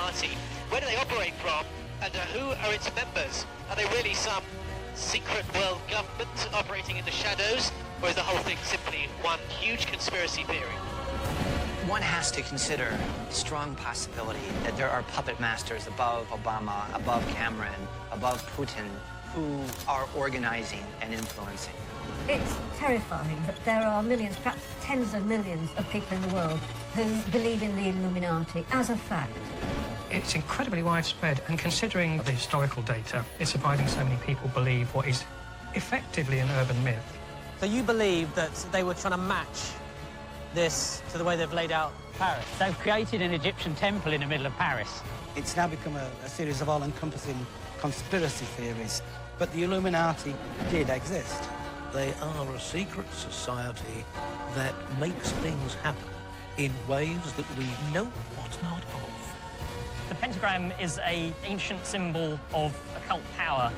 Illuminati? Where do they operate from, and who are its members? Are they really some secret world government operating in the shadows, or is the whole thing simply one huge conspiracy theory? One has to consider the strong possibility that there are puppet masters above Obama, above Cameron, above Putin, who are organizing and influencing. It's terrifying that there are millions, perhaps tens of millions of people in the world who believe in the Illuminati as a fact. It's incredibly widespread, and considering the historical data, it's surprising so many people believe what is effectively an urban myth. So you believe that they were trying to match this to the way they've laid out Paris? They've created an Egyptian temple in the middle of Paris. It's now become a series of all-encompassing conspiracy theories, but the Illuminati did exist. They are a secret society that makes things happen in ways that we know what not of. The pentagram is an ancient symbol of occult power,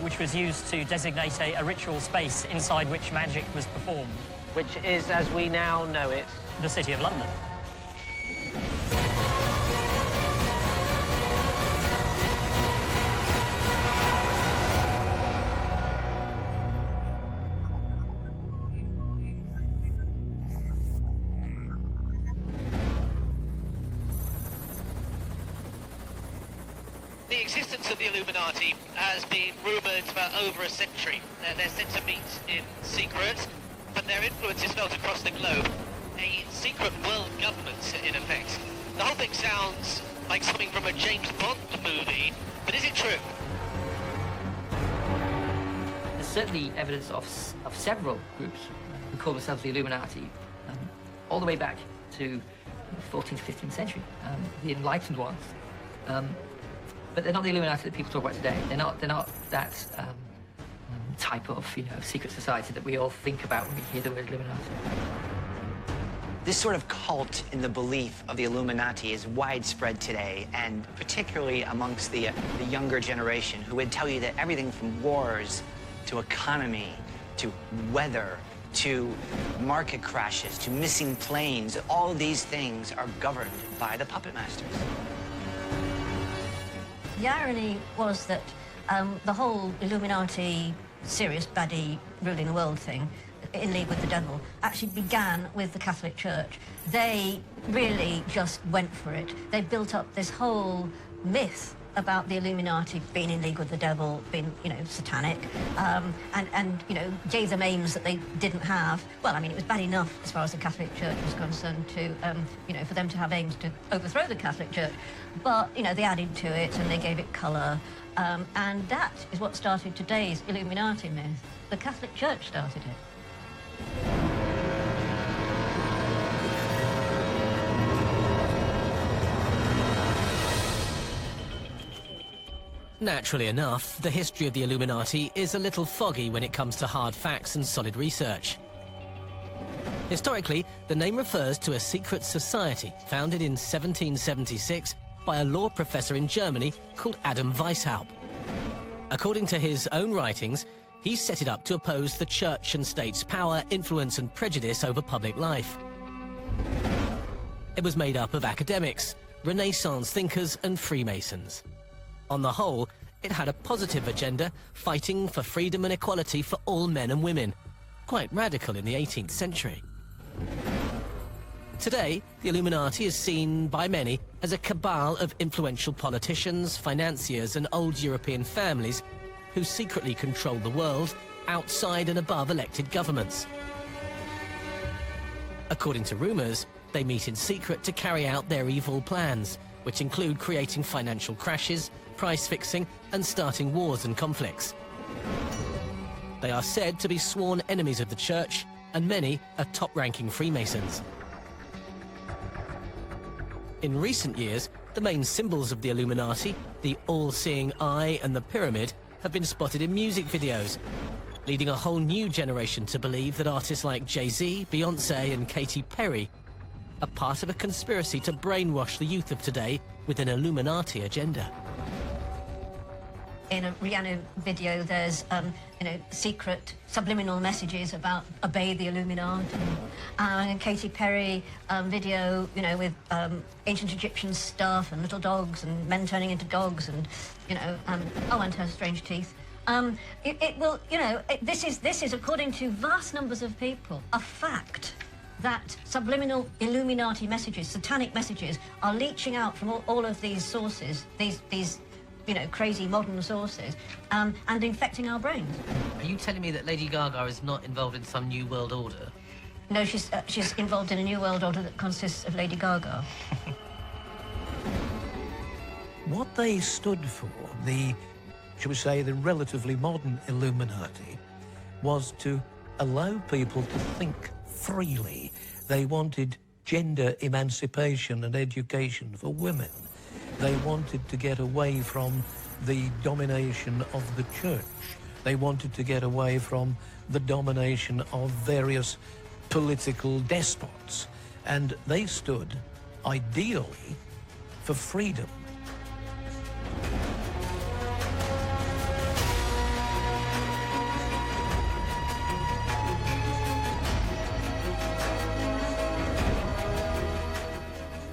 which was used to designate a ritual space inside which magic was performed. Which is, as we now know it, The City of London. The existence of the Illuminati has been rumoured for over a century. They're said to meet in secret, but their influence is felt across the globe. A secret world government, in effect. The whole thing sounds like something from a James Bond movie, but is it true? There's certainly evidence of several groups who call themselves the Illuminati, all the way back to the 14th, 15th century, the enlightened ones. But they're not the Illuminati that people talk about today. They're not that type of, secret society that we all think about when we hear the word Illuminati. This sort of cult in the belief of the Illuminati is widespread today, and particularly amongst the younger generation, who would tell you that everything from wars to economy to weather to market crashes to missing planes, all of these things are governed by the puppet masters. The irony was that the whole Illuminati, serious baddie ruling the world thing, in league with the devil, actually began with the Catholic Church. They really just went for it. They built up this whole myth about the Illuminati being in league with the devil, being, satanic, and gave them aims that they didn't have. Well, I mean, it was bad enough as far as the Catholic Church was concerned to, for them to have aims to overthrow the Catholic Church. But, they added to it and they gave it colour. And that is what started today's Illuminati myth. The Catholic Church started it. Naturally enough, the history of the Illuminati is a little foggy when it comes to hard facts and solid research. Historically, the name refers to a secret society founded in 1776 by a law professor in Germany called Adam Weishaupt. According to his own writings, he set it up to oppose the church and state's power, influence and prejudice over public life. It was made up of academics, Renaissance thinkers and Freemasons. On the whole, it had a positive agenda, fighting for freedom and equality for all men and women. Quite radical in the 18th century. Today, the Illuminati is seen by many as a cabal of influential politicians, financiers and old European families who secretly control the world outside and above elected governments. According to rumours, they meet in secret to carry out their evil plans, which include creating financial crashes, price fixing and starting wars and conflicts. They are said to be sworn enemies of the church, and many are top-ranking Freemasons. In recent years, the main symbols of the Illuminati, the all-seeing eye and the pyramid, have been spotted in music videos, leading a whole new generation to believe that artists like Jay-Z, Beyoncé and Katy Perry are part of a conspiracy to brainwash the youth of today with an Illuminati agenda. in a Rihanna video, there's, you know, secret subliminal messages about obey the Illuminati. And Katy Perry video, you know, with ancient Egyptian stuff and little dogs and men turning into dogs and, you know, oh, and her strange teeth. It will, you know, this is, according to vast numbers of people, a fact that subliminal Illuminati messages, satanic messages, are leaching out from all of these sources, these you know, crazy modern sources, and infecting our brains. Are you telling me that Lady Gaga is not involved in some new world order? No, she's involved in a new world order that consists of Lady Gaga. What they stood for, the, shall we say, the relatively modern Illuminati, was to allow people to think freely. They wanted gender emancipation and education for women. They wanted to get away from the domination of the church. They wanted to get away from the domination of various political despots. And they stood, ideally, for freedom.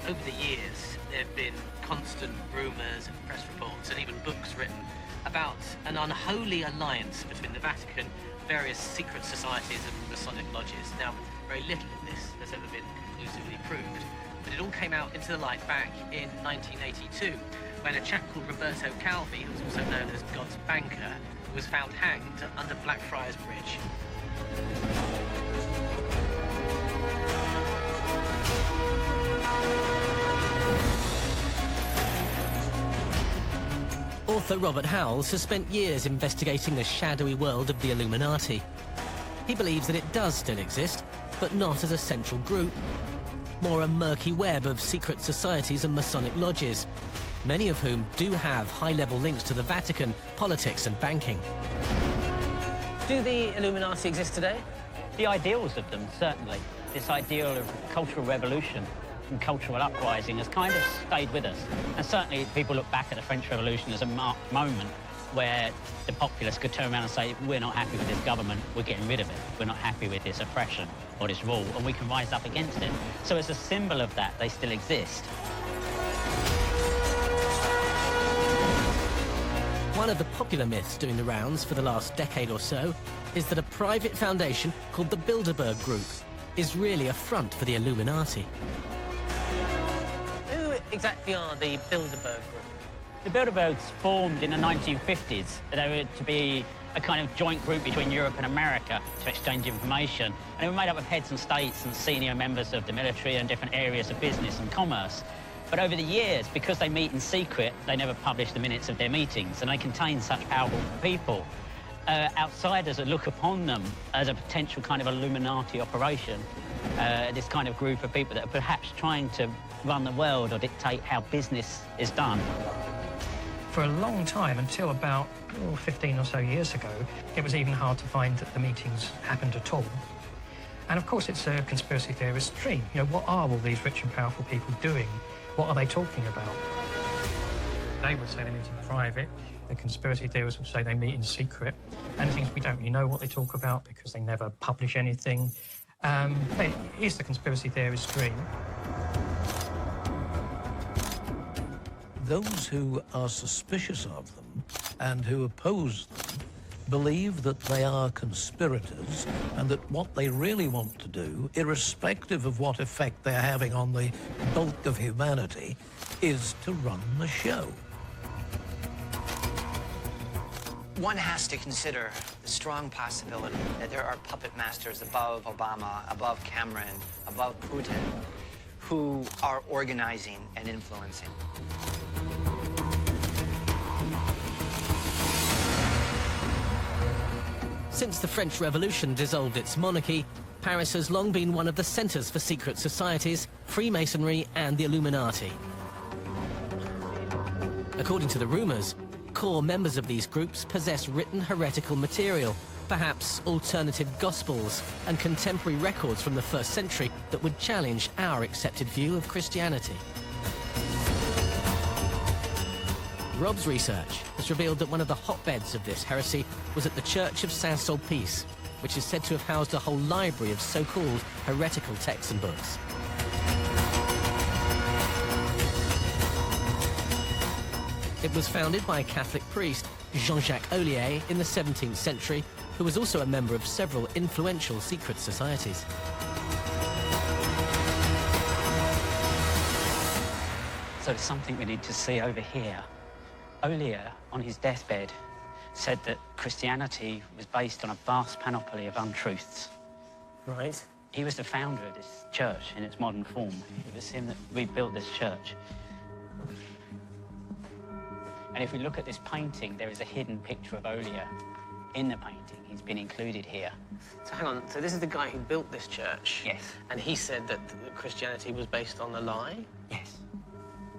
Over the years, there have been constant rumours and press reports and even books written about an unholy alliance between the Vatican, various secret societies and Masonic lodges. Now, very little of this has ever been conclusively proved, but it all came out into the light back in 1982, when a chap called Roberto Calvi, who was also known as God's banker, was found hanged under Blackfriars Bridge. Author Robert Howells has spent years investigating the shadowy world of the Illuminati. He believes that it does still exist, but not as a central group. More a murky web of secret societies and Masonic lodges, many of whom do have high-level links to the Vatican, politics and banking. Do the Illuminati exist today? The ideals of them, certainly. This ideal of cultural revolution and cultural uprising has kind of stayed with us. And certainly people look back at the French Revolution as a marked moment where the populace could turn around and say, we're not happy with this government, we're getting rid of it. We're not happy with this oppression or this rule, and we can rise up against it. So as a symbol of that, they still exist. One of the popular myths doing the rounds for the last decade or so is that a private foundation called the Bilderberg Group is really a front for the Illuminati. Who exactly are the Bilderberg Group? The Bilderbergs formed in the 1950s. They were to be a kind of joint group between Europe and America to exchange information. And they were made up of heads and states and senior members of the military and different areas of business and commerce. But over the years, because they meet in secret, they never publish the minutes of their meetings, and they contain such powerful people. Outsiders that look upon them as a potential kind of Illuminati operation, this kind of group of people that are perhaps trying to run the world or dictate how business is done. For a long time, until about 15 or so years ago, it was even hard to find that the meetings happened at all. And of course, it's a conspiracy theorist's dream. You know, what are all these rich and powerful people doing? What are they talking about? They would say they meet in private. The conspiracy theorists would say they meet in secret. And the things we don't really know what they talk about because they never publish anything. But it is the conspiracy theorist's dream. Those who are suspicious of them and who oppose them believe that they are conspirators and that what they really want to do, irrespective of what effect they're having on the bulk of humanity, is to run the show. One has to consider the strong possibility that there are puppet masters above Obama, above Cameron, above Putin, who are organizing and influencing. Since the French Revolution dissolved its monarchy, Paris has long been one of the centres for secret societies, Freemasonry and the Illuminati. According to the rumours, core members of these groups possess written heretical material, perhaps alternative gospels and contemporary records from the 1st century that would challenge our accepted view of Christianity. Rob's research has revealed that one of the hotbeds of this heresy was at the Church of Saint-Sulpice, which is said to have housed a whole library of so-called heretical texts and books. It was founded by a Catholic priest, Jean-Jacques Ollier, in the 17th century, who was also a member of several influential secret societies. So there's something we need to see over here. Ollier, on his deathbed, said that Christianity was based on a vast panoply of untruths. Right. He was the founder of this church in its modern form. It was him that rebuilt this church. And if we look at this painting, there is a hidden picture of Ollier in the painting. He's been included here. So hang on, so this is the guy who built this church? Yes. And he said that Christianity was based on a lie? Yes.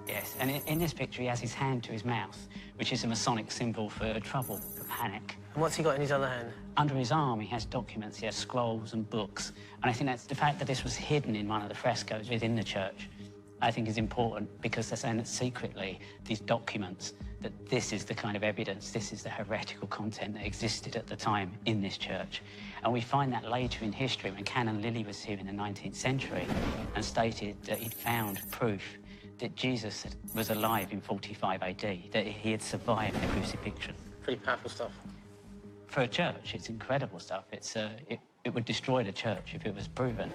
Yes, and in this picture he has his hand to his mouth, which is a Masonic symbol for trouble, for panic. And what's he got in his other hand? Under his arm he has documents, he has scrolls and books. And I think that's the fact that this was hidden in one of the frescoes within the church, I think is important, because they're saying that secretly these documents, that this is the kind of evidence, this is the heretical content that existed at the time in this church. And we find that later in history when Canon Lilly was here in the 19th century and stated that he'd found proof that Jesus was alive in 45 AD, that he had survived the crucifixion. Pretty powerful stuff. For a church, it's incredible stuff. It would destroy the church if it was proven.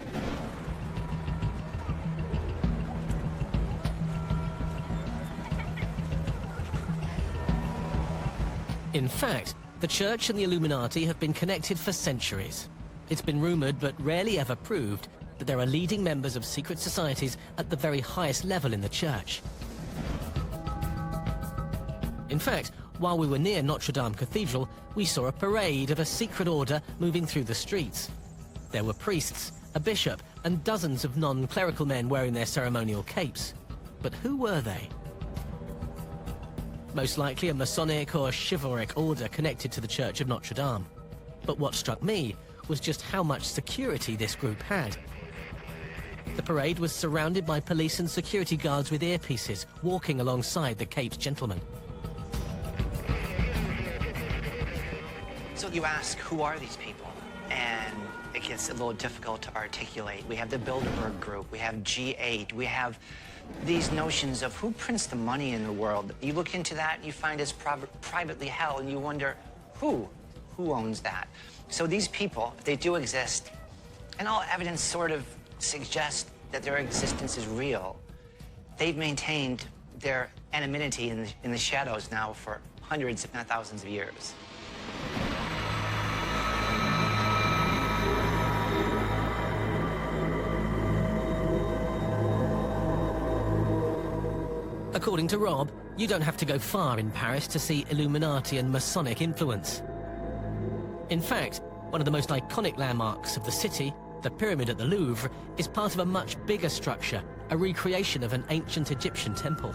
In fact, the Church and the Illuminati have been connected for centuries. It's been rumoured, but rarely ever proved, that there are leading members of secret societies at the very highest level in the Church. In fact, while we were near Notre Dame Cathedral, we saw a parade of a secret order moving through the streets. There were priests, a bishop, and dozens of non-clerical men wearing their ceremonial capes. But who were they? Most likely a Masonic or chivalric order connected to the Church of Notre Dame. But what struck me was just how much security this group had. The parade was surrounded by police and security guards with earpieces, walking alongside the caped gentlemen. So you ask, who are these people? And it gets a little difficult to articulate. We have the Bilderberg Group, we have G8, we have these notions of who prints the money in the world. You look into that, you find it's privately held, and you wonder, who owns that? So these people, if they do exist, and all evidence sort of suggests that their existence is real, they've maintained their anonymity in the shadows now for hundreds, if not thousands of years. According to Rob, you don't have to go far in Paris to see Illuminati and Masonic influence. In fact, one of the most iconic landmarks of the city, the Pyramid at the Louvre, is part of a much bigger structure, a recreation of an ancient Egyptian temple.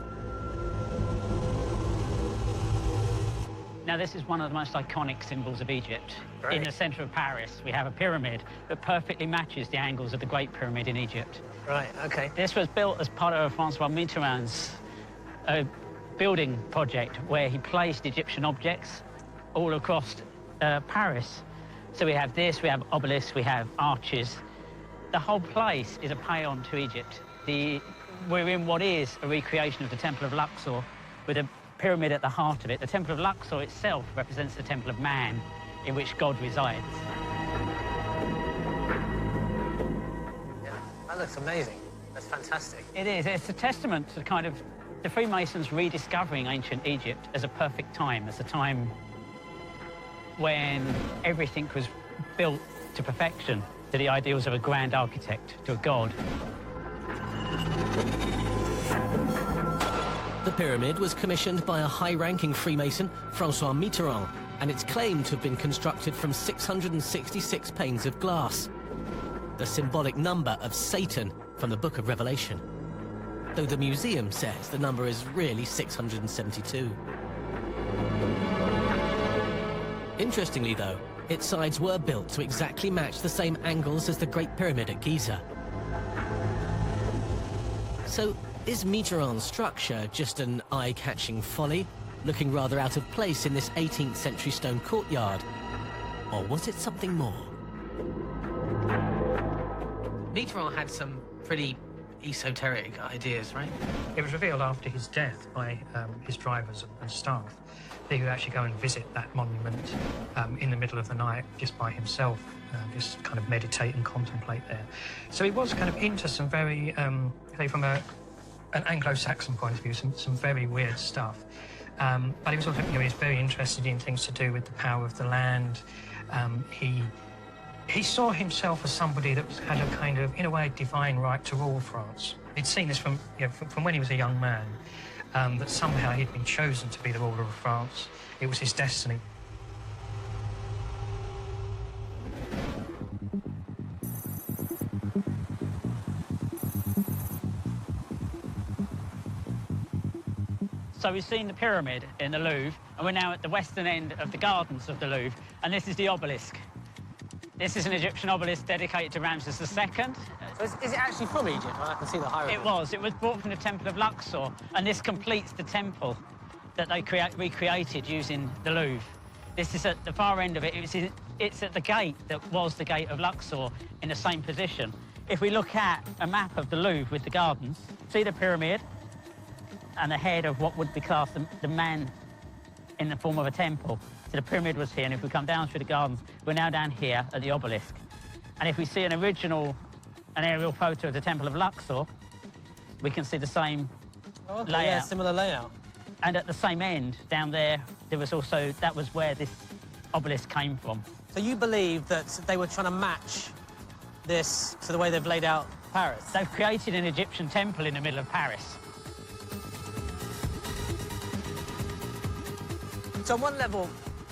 Now, this is one of the most iconic symbols of Egypt. Right. In the centre of Paris, we have a pyramid that perfectly matches the angles of the Great Pyramid in Egypt. Right, okay. This was built as part of Francois Mitterrand's building project, where he placed Egyptian objects all across Paris. So we have this, we have obelisks, we have arches. The whole place is a paean to Egypt. We're in what is a recreation of the Temple of Luxor, with a pyramid at the heart of it. The Temple of Luxor itself represents the Temple of Man, in which God resides. Yeah, that looks amazing. That's fantastic. It is. It's a testament to kind of the Freemasons rediscovering ancient Egypt as a perfect time, as a time when everything was built to perfection, to the ideals of a grand architect, to a god. The pyramid was commissioned by a high-ranking Freemason, Francois Mitterrand, and it's claimed to have been constructed from 666 panes of glass, the symbolic number of Satan from the Book of Revelation. Though the museum says the number is really 672. Interestingly, though, its sides were built to exactly match the same angles as the Great Pyramid at Giza. So, is Mitterrand's structure just an eye-catching folly, looking rather out of place in this 18th century stone courtyard? Or was it something more? Mitterrand had some pretty esoteric ideas, right? It was revealed after his death by his drivers and staff that he would actually go and visit that monument in the middle of the night just by himself, just kind of meditate and contemplate there. So he was kind of into some very, say from an Anglo-Saxon point of view, some very weird stuff. But he was also, he was very interested in things to do with the power of the land. He saw himself as somebody that had a kind of, in a way, divine right to rule France. He'd seen this from when he was a young man, that somehow he'd been chosen to be the ruler of France. It was his destiny. So we've seen the pyramid in the Louvre, and we're now at the western end of the gardens of the Louvre, and this is the obelisk. This is an Egyptian obelisk dedicated to Ramses II. So is it actually from Egypt? I can see the hieroglyphs. It was brought from the Temple of Luxor, and this completes the temple that they recreated using the Louvre. This is at the far end of it. It's at the gate that was the gate of Luxor in the same position. If we look at a map of the Louvre with the gardens, see the pyramid and the head of what would be classed the man in the form of a temple. So the pyramid was here, and if we come down through the gardens, we're now down here at the obelisk. And if we see an aerial photo of the Temple of Luxor, we can see the same layout. Yeah, similar layout. And at the same end, down there, that was where this obelisk came from. So you believe that they were trying to match this to the way they've laid out Paris? They've created an Egyptian temple in the middle of Paris. So on one level,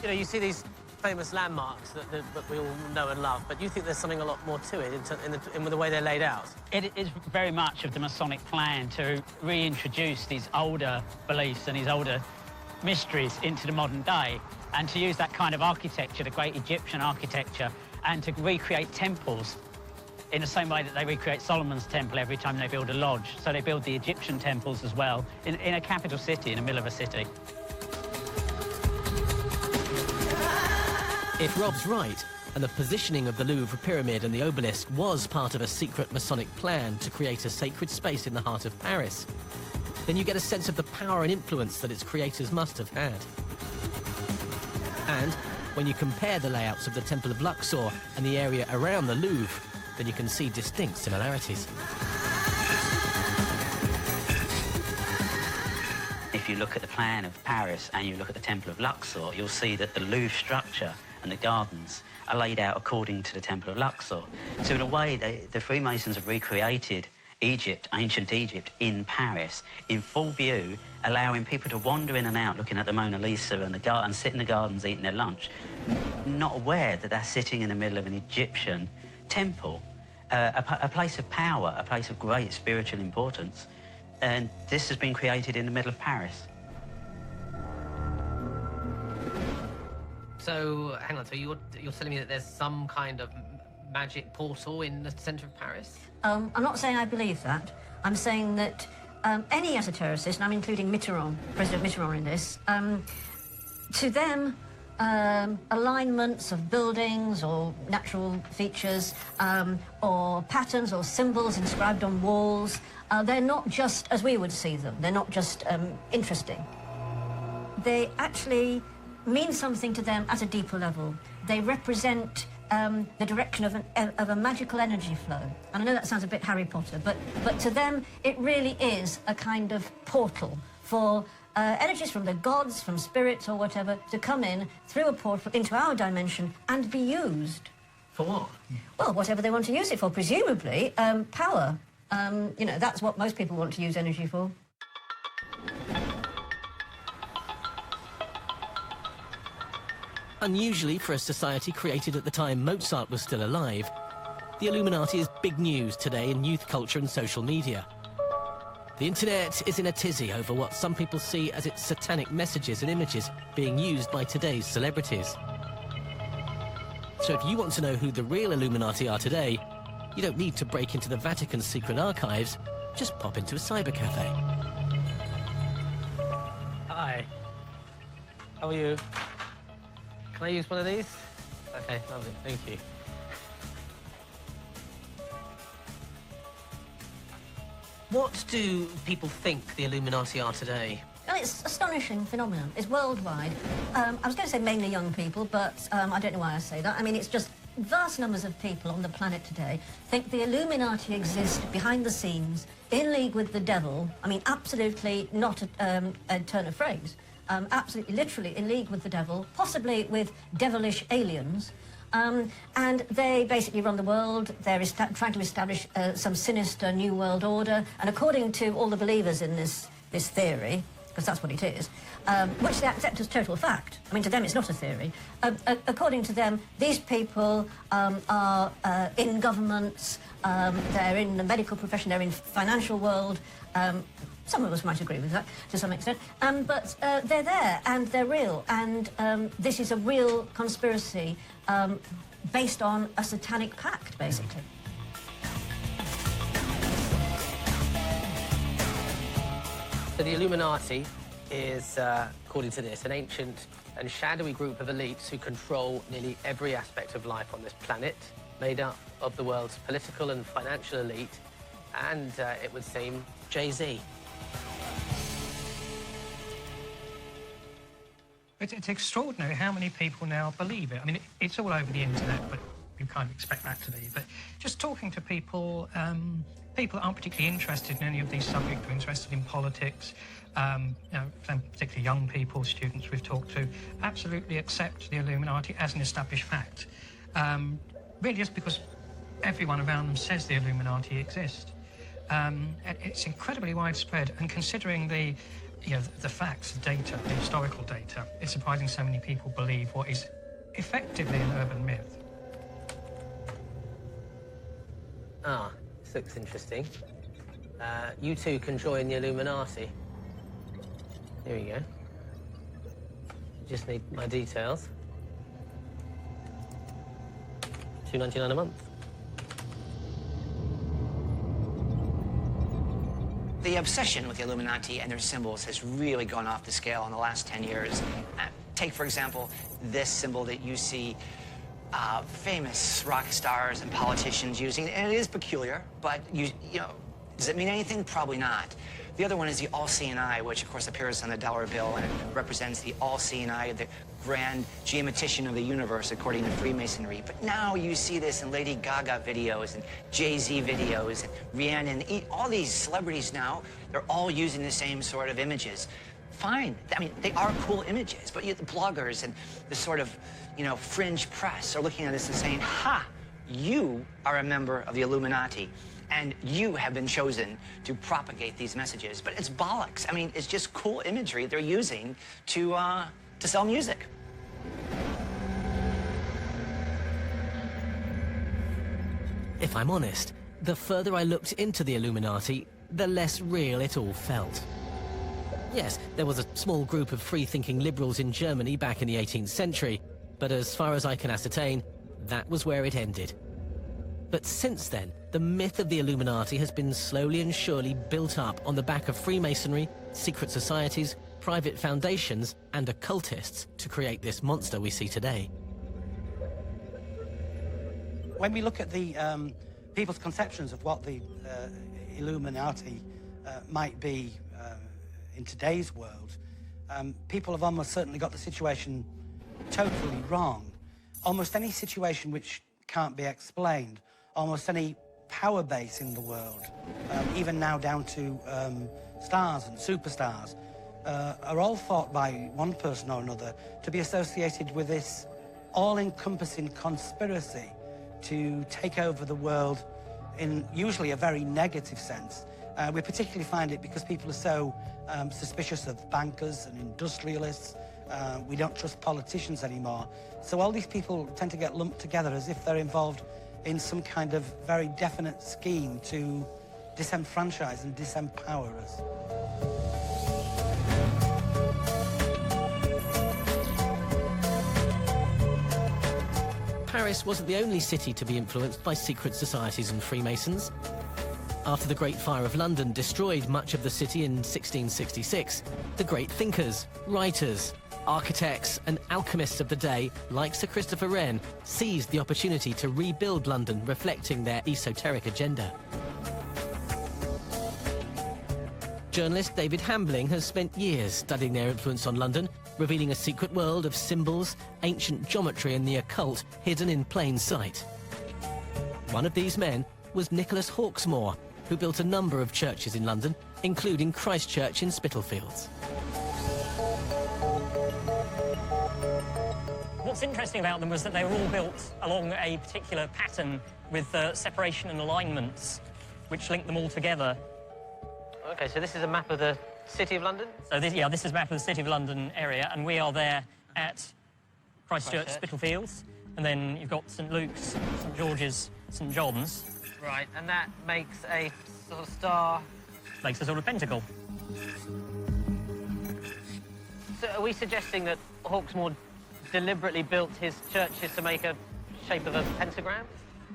you see these famous landmarks that we all know and love, but you think there's something a lot more to it in the way they're laid out? It is very much of the Masonic plan to reintroduce these older beliefs and these older mysteries into the modern day, and to use that kind of architecture, the great Egyptian architecture, and to recreate temples in the same way that they recreate Solomon's temple every time they build a lodge. So they build the Egyptian temples as well in a capital city, in the middle of a city. If Rob's right, and the positioning of the Louvre pyramid and the obelisk was part of a secret Masonic plan to create a sacred space in the heart of Paris, then you get a sense of the power and influence that its creators must have had. And when you compare the layouts of the Temple of Luxor and the area around the Louvre, then you can see distinct similarities. If you look at the plan of Paris and you look at the Temple of Luxor, you'll see that the Louvre structure and the gardens are laid out according to the Temple of Luxor. So in a way, the Freemasons have recreated Egypt, ancient Egypt, in Paris, in full view, allowing people to wander in and out looking at the Mona Lisa and sit in the gardens eating their lunch, not aware that they're sitting in the middle of an Egyptian temple, a place of power, a place of great spiritual importance. And this has been created in the middle of Paris. So, hang on, so you're telling me that there's some kind of magic portal in the centre of Paris? I'm not saying I believe that. I'm saying that any esotericist, and I'm including Mitterrand, President Mitterrand in this, to them, alignments of buildings or natural features or patterns or symbols inscribed on walls, they're not just as we would see them. They're not just interesting. They actually mean something to them at a deeper level. They represent the direction of a magical energy flow. And I know that sounds a bit Harry Potter, but to them, it really is a kind of portal for energies from the gods, from spirits or whatever, to come in through a portal into our dimension and be used. For what? Well, whatever they want to use it for, presumably power. That's what most people want to use energy for. Unusually for a society created at the time Mozart was still alive, the Illuminati is big news today in youth culture and social media. The internet is in a tizzy over what some people see as its satanic messages and images being used by today's celebrities. So if you want to know who the real Illuminati are today, you don't need to break into the Vatican's secret archives, just pop into a cyber cafe. Hi. How are you? Can I use one of these? Okay, lovely, thank you. What do people think the Illuminati are today? Well, it's an astonishing phenomenon. It's worldwide. I was going to say mainly young people, but I don't know why I say that. I mean, it's just vast numbers of people on the planet today think the Illuminati exist behind the scenes, in league with the devil. I mean, absolutely not a turn of phrase. Absolutely, literally in league with the devil, possibly with devilish aliens. And they basically run the world. They're trying to establish some sinister new world order. And according to all the believers in this theory, because that's what it is, which they accept as total fact. I mean, to them, it's not a theory. According to them, these people are in governments, they're in the medical profession, they're in financial world. Some of us might agree with that to some extent, but they're there and they're real, and this is a real conspiracy based on a satanic pact, basically. So the Illuminati is, according to this, an ancient and shadowy group of elites who control nearly every aspect of life on this planet, made up of the world's political and financial elite, and, it would seem, Jay-Z. It's extraordinary how many people now believe it. I mean, it's all over the internet, but you kind of expect that to be. But just talking to people, people that aren't particularly interested in any of these subjects, are interested in politics, you know, particularly young people, students we've talked to, absolutely accept the Illuminati as an established fact. Really just because everyone around them says the Illuminati exist. It's incredibly widespread, and considering the facts, the data, the historical data, it's surprising so many people believe what is effectively an urban myth. Ah, this looks interesting. You two can join the Illuminati. Here we go. Just need my details. $2.99 a month. The obsession with the Illuminati and their symbols has really gone off the scale in the last 10 years. Take, for example, this symbol that you see famous rock stars and politicians using, and it is peculiar, but you know, does it mean anything? Probably not. The other one is the all-seeing eye, which of course appears on the dollar bill, and it represents the all-seeing eye, the grand geometrician of the universe, according to Freemasonry. But now you see this in Lady Gaga videos and Jay-Z videos and Rihanna, and all these celebrities now, they're all using the same sort of images. Fine, I mean, they are cool images, but the bloggers and the sort of, you know, fringe press are looking at this and saying, ha, you are a member of the Illuminati, and you have been chosen to propagate these messages. But it's bollocks. I mean, it's just cool imagery they're using to sell music. If I'm honest, the further I looked into the Illuminati, the less real it all felt. Yes, there was a small group of free-thinking liberals in Germany back in the 18th century, but as far as I can ascertain, that was where it ended. But since then, the myth of the Illuminati has been slowly and surely built up on the back of Freemasonry, secret societies, private foundations, and occultists to create this monster we see today. When we look at the people's conceptions of what the Illuminati might be in today's world, people have almost certainly got the situation totally wrong. Almost any situation which can't be explained, almost any power base in the world, even now down to stars and superstars, are all thought by one person or another to be associated with this all-encompassing conspiracy to take over the world in usually a very negative sense. We particularly find it because people are so suspicious of bankers and industrialists. We don't trust politicians anymore. So all these people tend to get lumped together as if they're involved in some kind of very definite scheme to disenfranchise and disempower us. Paris wasn't the only city to be influenced by secret societies and Freemasons. After the Great Fire of London destroyed much of the city in 1666, the great thinkers, writers, Architects and alchemists of the day, like Sir Christopher Wren, seized the opportunity to rebuild London, reflecting their esoteric agenda. Journalist David Hambling has spent years studying their influence on London, revealing a secret world of symbols, ancient geometry and the occult hidden in plain sight. One of these men was Nicholas Hawksmoor, who built a number of churches in London, including Christ Church in Spitalfields. What's interesting about them was that they were all built along a particular pattern with separation and alignments, which linked them all together. OK, so this is a map of the City of London? So this is a map of the City of London area, and we are there at Christ Church, Spitalfields, and then you've got St Luke's, St George's, St John's. Right, and that makes a sort of star... Makes a sort of pentacle. So are we suggesting that Hawksmoor deliberately built his churches to make a shape of a pentagram?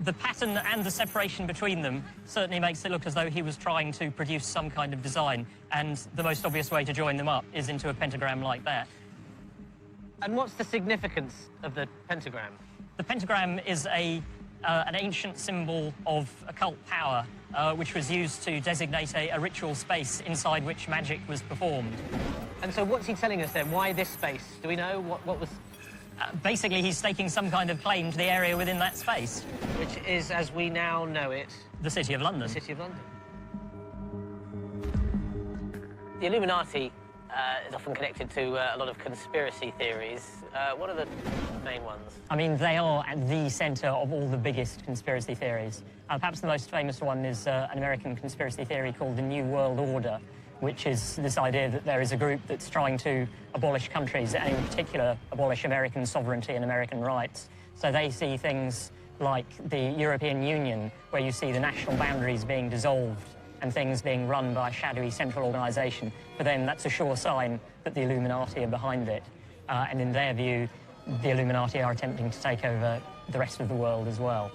The pattern and the separation between them certainly makes it look as though he was trying to produce some kind of design, and the most obvious way to join them up is into a pentagram like that. And what's the significance of the pentagram? The pentagram is an ancient symbol of occult power, which was used to designate a ritual space inside which magic was performed. And so what's he telling us then? Why this space? Do we know what was... Basically, he's staking some kind of claim to the area within that space. Which is, as we now know it... The City of London. The City of London. The Illuminati is often connected to a lot of conspiracy theories. What are the main ones? I mean, they are at the centre of all the biggest conspiracy theories. Perhaps the most famous one is an American conspiracy theory called the New World Order, which is this idea that there is a group that's trying to abolish countries, and in particular abolish American sovereignty and American rights. So they see things like the European Union, where you see the national boundaries being dissolved and things being run by a shadowy central organisation. For them, that's a sure sign that the Illuminati are behind it. And in their view, the Illuminati are attempting to take over the rest of the world as well.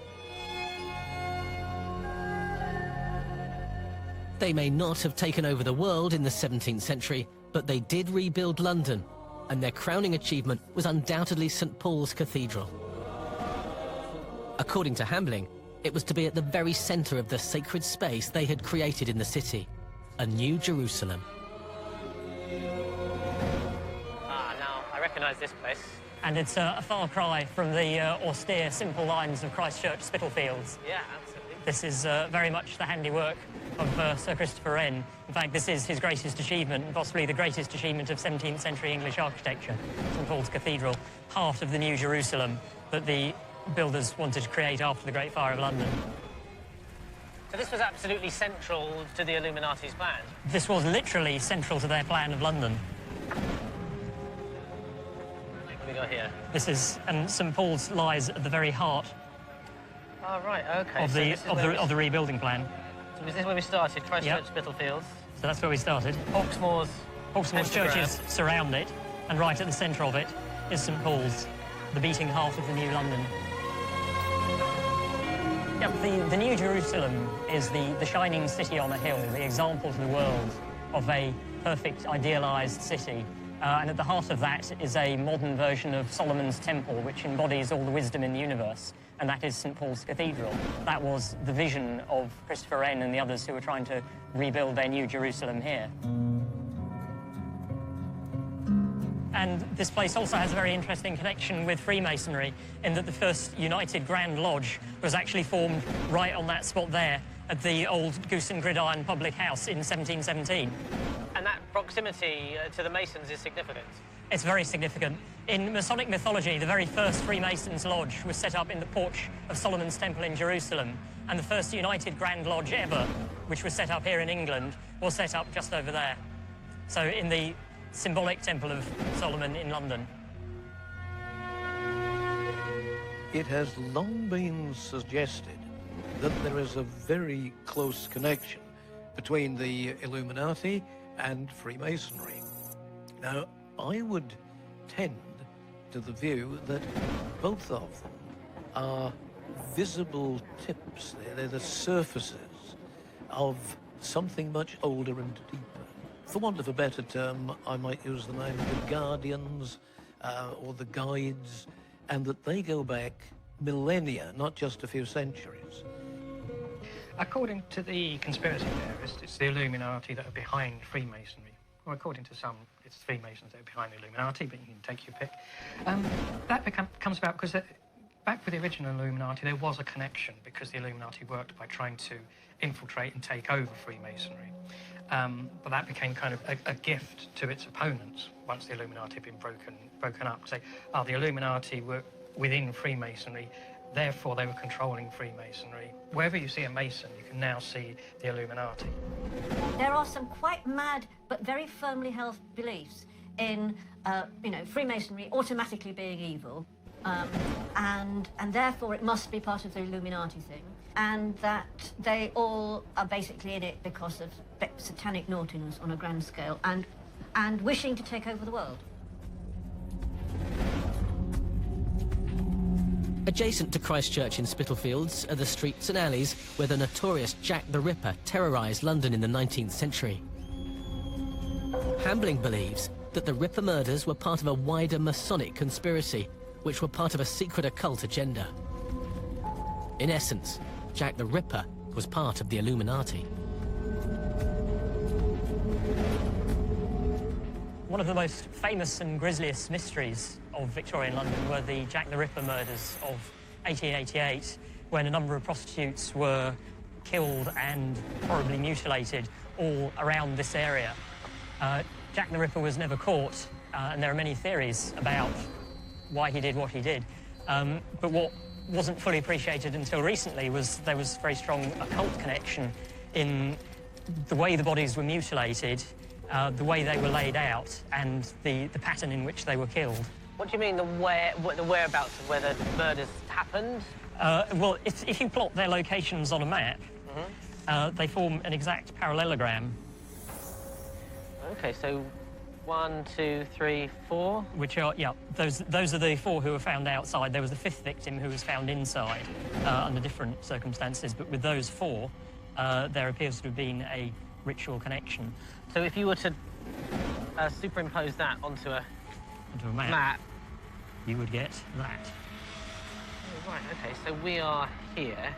They may not have taken over the world in the 17th century, but they did rebuild London, and their crowning achievement was undoubtedly St Paul's Cathedral. According to Hambling, it was to be at the very centre of the sacred space they had created in the city, a New Jerusalem. Now, I recognise this place. And it's a far cry from the austere, simple lines of Christ Church, Spitalfields. Yeah, absolutely. This is very much the handiwork of Sir Christopher Wren. In fact, this is his greatest achievement, and possibly the greatest achievement of 17th century English architecture, St Paul's Cathedral, part of the New Jerusalem that the builders wanted to create after the Great Fire of London. So this was absolutely central to the Illuminati's plan? This was literally central to their plan of London. What have we got here? This is, and St Paul's lies at the very heart Oh, right, OK. of the rebuilding plan. So is this where we started, Christ Church, Spitalfields? So that's where we started. Hawksmoor's churches surround it, and right at the centre of it is St Paul's, the beating heart of the New London. Yeah, the New Jerusalem is the shining city on a hill, the example to the world of a perfect, idealised city. And at the heart of that is a modern version of Solomon's Temple, which embodies all the wisdom in the universe, and that is St Paul's Cathedral. That was the vision of Christopher Wren and the others who were trying to rebuild their New Jerusalem here. And this place also has a very interesting connection with Freemasonry, in that the first United Grand Lodge was actually formed right on that spot there at the old Goose and Gridiron public house in 1717. And that proximity to the Masons is significant? It's very significant. In Masonic mythology, the very first Freemasons' lodge was set up in the porch of Solomon's Temple in Jerusalem, and the first United Grand Lodge ever, which was set up here in England, was set up just over there. So in the symbolic Temple of Solomon in London. It has long been suggested that there is a very close connection between the Illuminati and Freemasonry. Now, I would tend to the view that both of them are visible tips. They're the surfaces of something much older and deeper. for want of a better term, I might use the name the Guardians or the Guides, and that they go back millennia, not just a few centuries. According to the conspiracy theorists, it's the Illuminati that are behind Freemasonry. Well, according to some, it's Freemasons that are behind the Illuminati, but you can take your pick. That comes about because back with the original Illuminati, there was a connection because the Illuminati worked by trying to infiltrate and take over Freemasonry. But that became kind of a gift to its opponents once the Illuminati had been broken up. Say, the Illuminati were within Freemasonry, therefore they were controlling Freemasonry. Wherever you see a Mason, you can now see the Illuminati. There are some quite mad but very firmly held beliefs in, Freemasonry automatically being evil, and therefore it must be part of the Illuminati thing, and that they all are basically in it because of satanic naughtiness on a grand scale and wishing to take over the world. Adjacent to Christchurch in Spitalfields are the streets and alleys where the notorious Jack the Ripper terrorised London in the 19th century. Hambling believes that the Ripper murders were part of a wider Masonic conspiracy, which were part of a secret occult agenda. In essence, Jack the Ripper was part of the Illuminati. One of the most famous and grisliest mysteries of Victorian London were the Jack the Ripper murders of 1888, when a number of prostitutes were killed and horribly mutilated all around this area. Jack the Ripper was never caught, and there are many theories about why he did what he did. But what wasn't fully appreciated until recently was there was a very strong occult connection in the way the bodies were mutilated, the way they were laid out, and the pattern in which they were killed. What do you mean, the whereabouts of where the murders happened? Well, if you plot their locations on a map, they form an exact parallelogram. OK, so 1, 2, 3, 4? Which are, yeah, those are the 4 who were found outside. There was the 5th victim who was found inside under different circumstances, but with those 4, there appears to have been a ritual connection. So if you were to superimpose that onto a map, you would get that. Oh, right, OK, so we are here.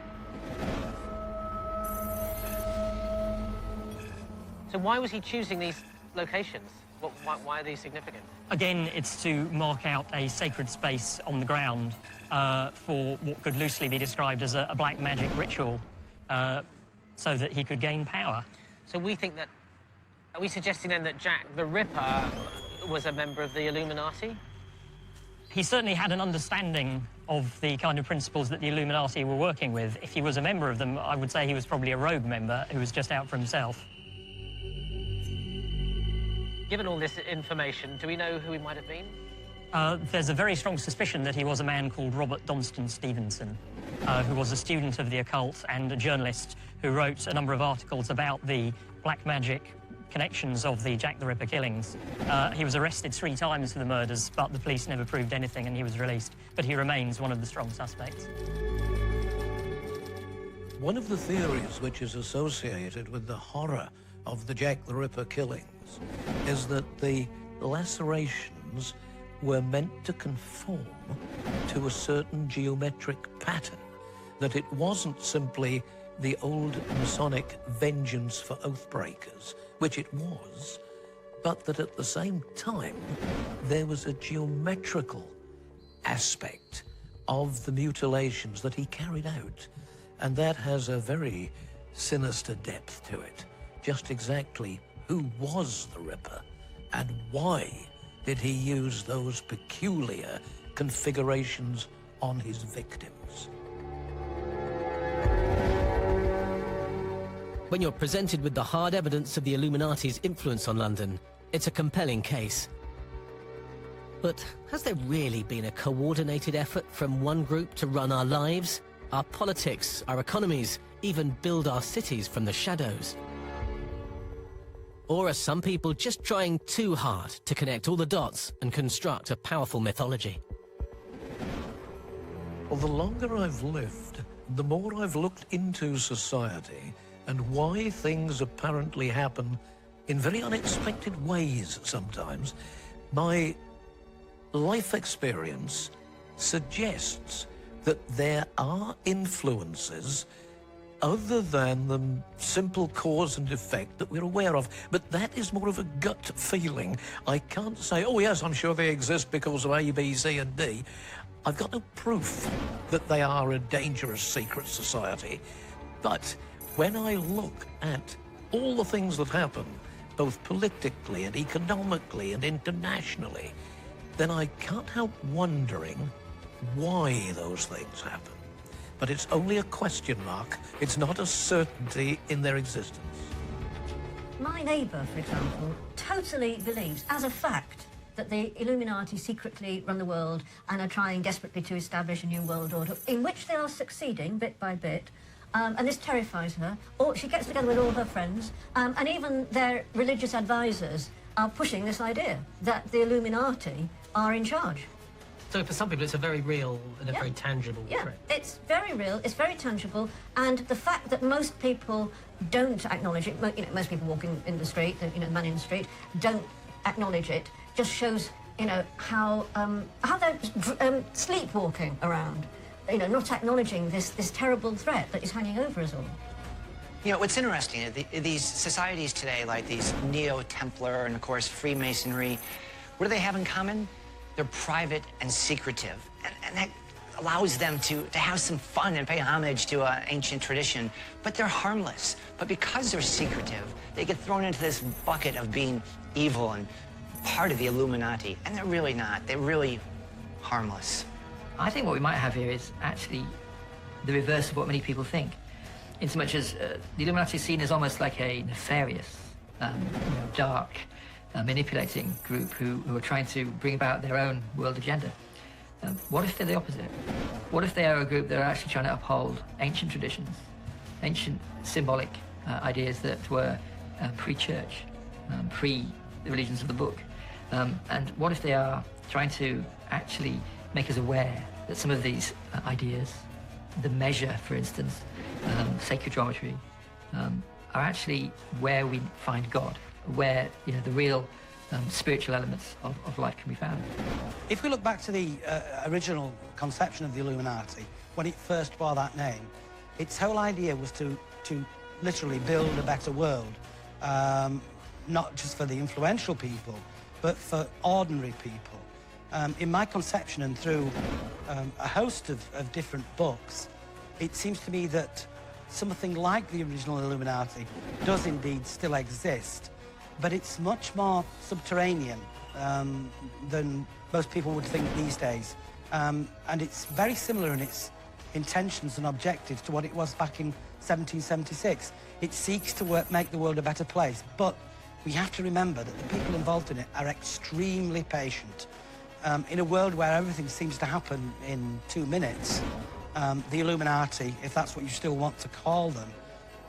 So why was he choosing these locations? Why are these significant? Again, it's to mark out a sacred space on the ground for what could loosely be described as a black magic ritual, so that he could gain power. So we think that... Are we suggesting then that Jack the Ripper was a member of the Illuminati? He certainly had an understanding of the kind of principles that the Illuminati were working with. If he was a member of them, I would say he was probably a rogue member who was just out for himself. Given all this information, do we know who he might have been? There's a very strong suspicion that he was a man called Robert Donston Stevenson, who was a student of the occult and a journalist who wrote a number of articles about the black magic connections of the Jack the Ripper killings. He was arrested 3 times for the murders, but the police never proved anything and he was released. But he remains one of the strong suspects. One of the theories which is associated with the horror of the Jack the Ripper killings is that the lacerations were meant to conform to a certain geometric pattern, that it wasn't simply the old Masonic vengeance for oathbreakers, which it was, but that at the same time there was a geometrical aspect of the mutilations that he carried out, and that has a very sinister depth to it. Just exactly who was the Ripper and why did he use those peculiar configurations on his victims? When you're presented with the hard evidence of the Illuminati's influence on London, it's a compelling case. But has there really been a coordinated effort from one group to run our lives, our politics, our economies, even build our cities from the shadows? Or are some people just trying too hard to connect all the dots and construct a powerful mythology? Well, the longer I've lived, the more I've looked into society and why things apparently happen in very unexpected ways sometimes. My life experience suggests that there are influences other than the simple cause and effect that we're aware of. But that is more of a gut feeling. I can't say, oh yes, I'm sure they exist because of A, B, C and D. I've got no proof that they are a dangerous secret society. But when I look at all the things that happen, both politically and economically and internationally, then I can't help wondering why those things happen. But it's only a question mark. It's not a certainty in their existence. My neighbour, for example, totally believes, as a fact, that the Illuminati secretly run the world and are trying desperately to establish a new world order, in which they are succeeding bit by bit. And this terrifies her. Or she gets together with all her friends, and even their religious advisors are pushing this idea that the Illuminati are in charge. So for some people, it's a very real and a very tangible threat. It's very real, it's very tangible, and the fact that most people don't acknowledge it, most people walking in the street, the man in the street, don't acknowledge it, just shows, how they're sleepwalking around, not acknowledging this terrible threat that is hanging over us all. What's interesting, these societies today, like these Neo-Templar and, of course, Freemasonry, what do they have in common? They're private and secretive, and that allows them to have some fun and pay homage to an ancient tradition, but they're harmless. But because they're secretive, they get thrown into this bucket of being evil and part of the Illuminati, and they're really not. They're really harmless. I think what we might have here is actually the reverse of what many people think, in so much as the Illuminati is seen as almost like a nefarious, dark, manipulating group who are trying to bring about their own world agenda. What if they're the opposite? What if they are a group that are actually trying to uphold ancient traditions, ancient symbolic ideas that were pre-church, pre the religions of the book? And what if they are trying to actually make us aware that some of these ideas, the measure, for instance, sacred geometry, are actually where we find God, where the real spiritual elements of life can be found. If we look back to the original conception of the Illuminati, when it first bore that name, its whole idea was to literally build a better world, not just for the influential people, but for ordinary people. In my conception, and through a host of different books, it seems to me that something like the original Illuminati does indeed still exist, but it's much more subterranean than most people would think these days. And it's very similar in its intentions and objectives to what it was back in 1776. It seeks to make the world a better place, but we have to remember that the people involved in it are extremely patient. In a world where everything seems to happen in 2 minutes, the Illuminati, if that's what you still want to call them,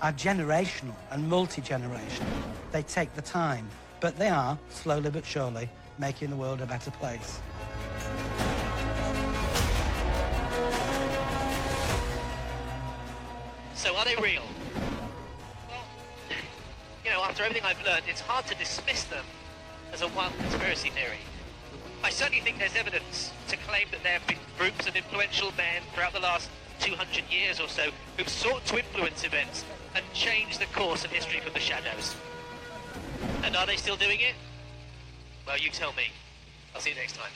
are generational and multi-generational. They take the time, but they are, slowly but surely, making the world a better place. So are they real? Well, after everything I've learned, it's hard to dismiss them as a wild conspiracy theory. I certainly think there's evidence to claim that there have been groups of influential men throughout the last 200 years or so who've sought to influence events and change the course of history from the shadows. And are they still doing it? Well, you tell me. I'll see you next time.